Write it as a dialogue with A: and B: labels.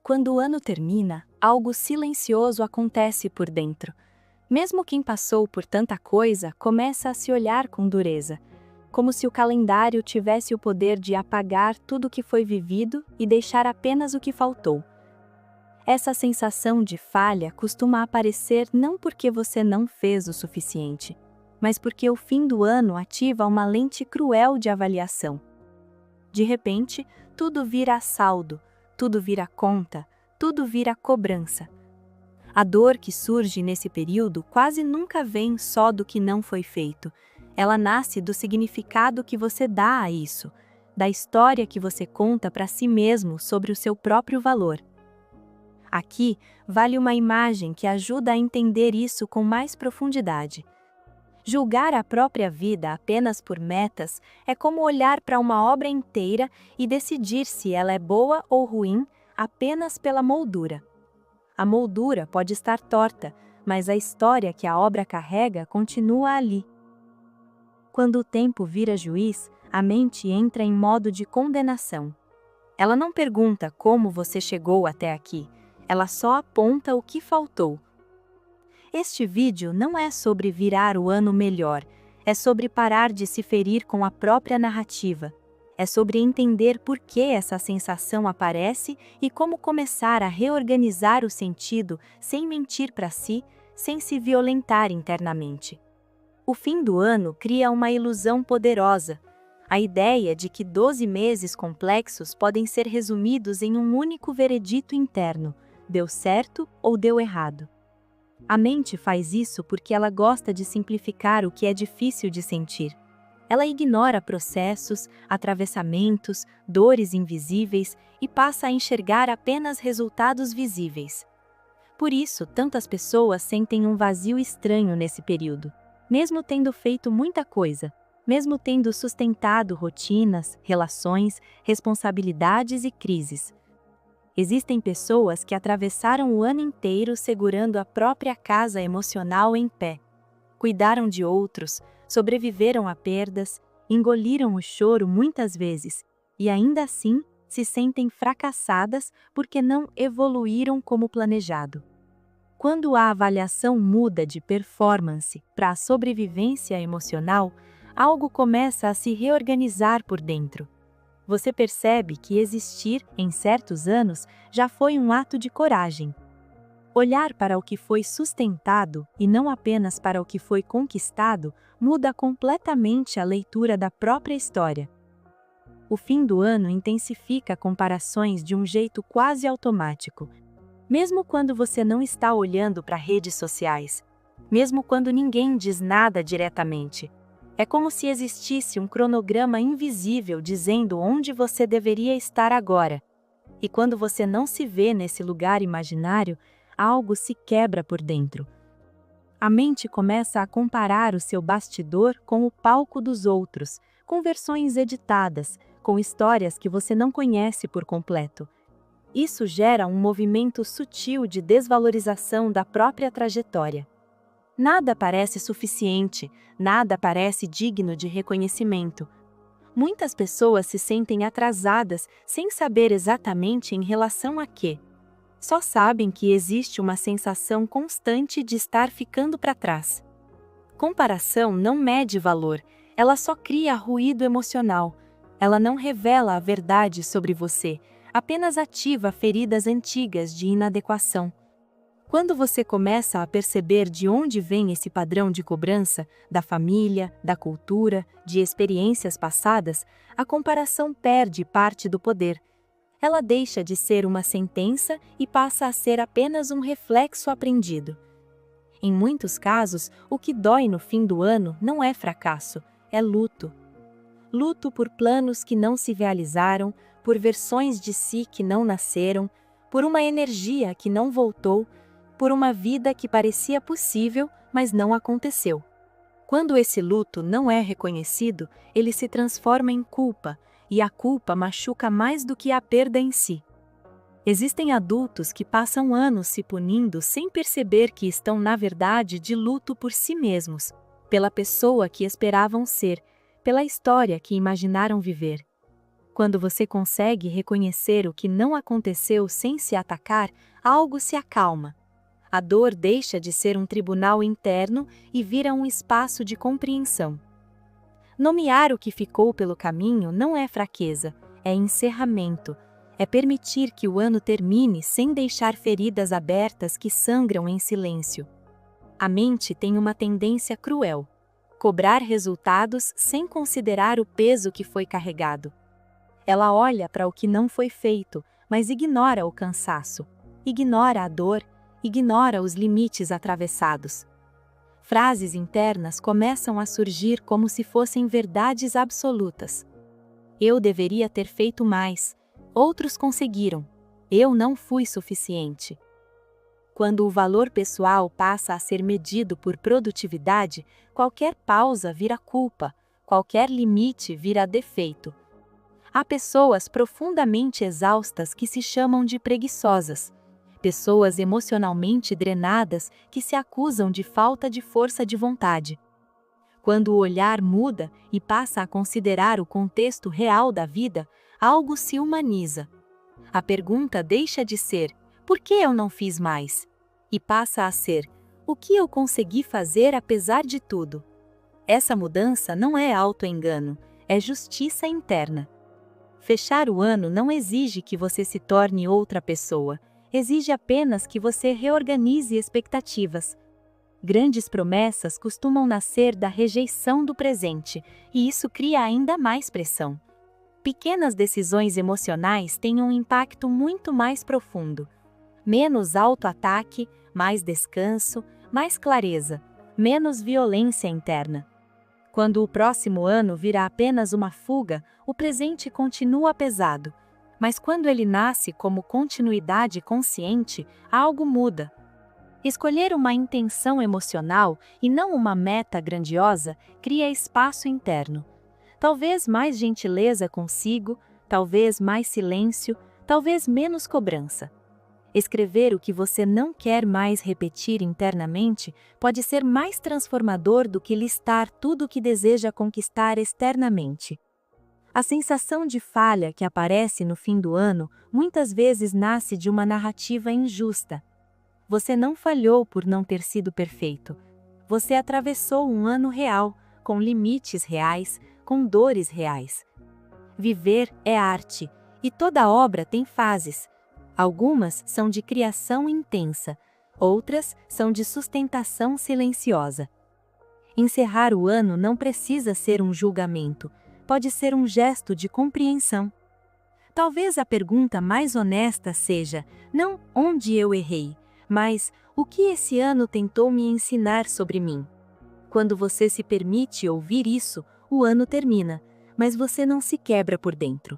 A: Quando o ano termina, algo silencioso acontece por dentro. Mesmo quem passou por tanta coisa começa a se olhar com dureza, como se o calendário tivesse o poder de apagar tudo o que foi vivido e deixar apenas o que faltou. Essa sensação de falha costuma aparecer não porque você não fez o suficiente, mas porque o fim do ano ativa uma lente cruel de avaliação. De repente, tudo vira saldo, tudo vira conta, tudo vira cobrança. A dor que surge nesse período quase nunca vem só do que não foi feito. Ela nasce do significado que você dá a isso, da história que você conta para si mesmo sobre o seu próprio valor. Aqui vale uma imagem que ajuda a entender isso com mais profundidade. Julgar a própria vida apenas por metas é como olhar para uma obra inteira e decidir se ela é boa ou ruim apenas pela moldura. A moldura pode estar torta, mas a história que a obra carrega continua ali. Quando o tempo vira juiz, a mente entra em modo de condenação. Ela não pergunta como você chegou até aqui, ela só aponta o que faltou. Este vídeo não é sobre virar o ano melhor, é sobre parar de se ferir com a própria narrativa. É sobre entender por que essa sensação aparece e como começar a reorganizar o sentido sem mentir para si, sem se violentar internamente. O fim do ano cria uma ilusão poderosa. A ideia de que 12 meses complexos podem ser resumidos em um único veredito interno: deu certo ou deu errado. A mente faz isso porque ela gosta de simplificar o que é difícil de sentir. Ela ignora processos, atravessamentos, dores invisíveis e passa a enxergar apenas resultados visíveis. Por isso, tantas pessoas sentem um vazio estranho nesse período, mesmo tendo feito muita coisa, mesmo tendo sustentado rotinas, relações, responsabilidades e crises. Existem pessoas que atravessaram o ano inteiro segurando a própria casa emocional em pé. Cuidaram de outros, sobreviveram a perdas, engoliram o choro muitas vezes, e ainda assim se sentem fracassadas porque não evoluíram como planejado. Quando a avaliação muda de performance para a sobrevivência emocional, algo começa a se reorganizar por dentro. Você percebe que existir em certos anos já foi um ato de coragem. Olhar para o que foi sustentado e não apenas para o que foi conquistado muda completamente a leitura da própria história. O fim do ano intensifica comparações de um jeito quase automático. Mesmo quando você não está olhando para redes sociais, mesmo quando ninguém diz nada diretamente, é como se existisse um cronograma invisível dizendo onde você deveria estar agora. E quando você não se vê nesse lugar imaginário, algo se quebra por dentro. A mente começa a comparar o seu bastidor com o palco dos outros, com versões editadas, com histórias que você não conhece por completo. Isso gera um movimento sutil de desvalorização da própria trajetória. Nada parece suficiente, nada parece digno de reconhecimento. Muitas pessoas se sentem atrasadas sem saber exatamente em relação a quê. Só sabem que existe uma sensação constante de estar ficando para trás. Comparação não mede valor, ela só cria ruído emocional. Ela não revela a verdade sobre você, apenas ativa feridas antigas de inadequação. Quando você começa a perceber de onde vem esse padrão de cobrança, da família, da cultura, de experiências passadas, a comparação perde parte do poder. Ela deixa de ser uma sentença e passa a ser apenas um reflexo aprendido. Em muitos casos, o que dói no fim do ano não é fracasso, é luto. Luto por planos que não se realizaram, por versões de si que não nasceram, por uma energia que não voltou, por uma vida que parecia possível, mas não aconteceu. Quando esse luto não é reconhecido, ele se transforma em culpa, e a culpa machuca mais do que a perda em si. Existem adultos que passam anos se punindo sem perceber que estão, na verdade, de luto por si mesmos, pela pessoa que esperavam ser, pela história que imaginaram viver. Quando você consegue reconhecer o que não aconteceu sem se atacar, algo se acalma. A dor deixa de ser um tribunal interno e vira um espaço de compreensão. Nomear o que ficou pelo caminho não é fraqueza, é encerramento. É permitir que o ano termine sem deixar feridas abertas que sangram em silêncio. A mente tem uma tendência cruel: cobrar resultados sem considerar o peso que foi carregado. Ela olha para o que não foi feito, mas ignora o cansaço, ignora a dor, ignora os limites atravessados. Frases internas começam a surgir como se fossem verdades absolutas. Eu deveria ter feito mais. Outros conseguiram. Eu não fui suficiente. Quando o valor pessoal passa a ser medido por produtividade, qualquer pausa vira culpa, qualquer limite vira defeito. Há pessoas profundamente exaustas que se chamam de preguiçosas, pessoas emocionalmente drenadas que se acusam de falta de força de vontade. Quando o olhar muda e passa a considerar o contexto real da vida, algo se humaniza. A pergunta deixa de ser: por que eu não fiz mais? E passa a ser: o que eu consegui fazer apesar de tudo? Essa mudança não é auto-engano, é justiça interna. Fechar o ano não exige que você se torne outra pessoa, exige apenas que você reorganize expectativas. Grandes promessas costumam nascer da rejeição do presente, e isso cria ainda mais pressão. Pequenas decisões emocionais têm um impacto muito mais profundo. Menos auto-ataque, mais descanso, mais clareza, menos violência interna. Quando o próximo ano vira apenas uma fuga, o presente continua pesado. Mas quando ele nasce como continuidade consciente, algo muda. Escolher uma intenção emocional e não uma meta grandiosa cria espaço interno. Talvez mais gentileza consigo, talvez mais silêncio, talvez menos cobrança. Escrever o que você não quer mais repetir internamente pode ser mais transformador do que listar tudo o que deseja conquistar externamente. A sensação de falha que aparece no fim do ano muitas vezes nasce de uma narrativa injusta. Você não falhou por não ter sido perfeito. Você atravessou um ano real, com limites reais, com dores reais. Viver é arte, e toda obra tem fases. Algumas são de criação intensa, outras são de sustentação silenciosa. Encerrar o ano não precisa ser um julgamento, pode ser um gesto de compreensão. Talvez a pergunta mais honesta seja, não onde eu errei, mas o que esse ano tentou me ensinar sobre mim. Quando você se permite ouvir isso, o ano termina, mas você não se quebra por dentro.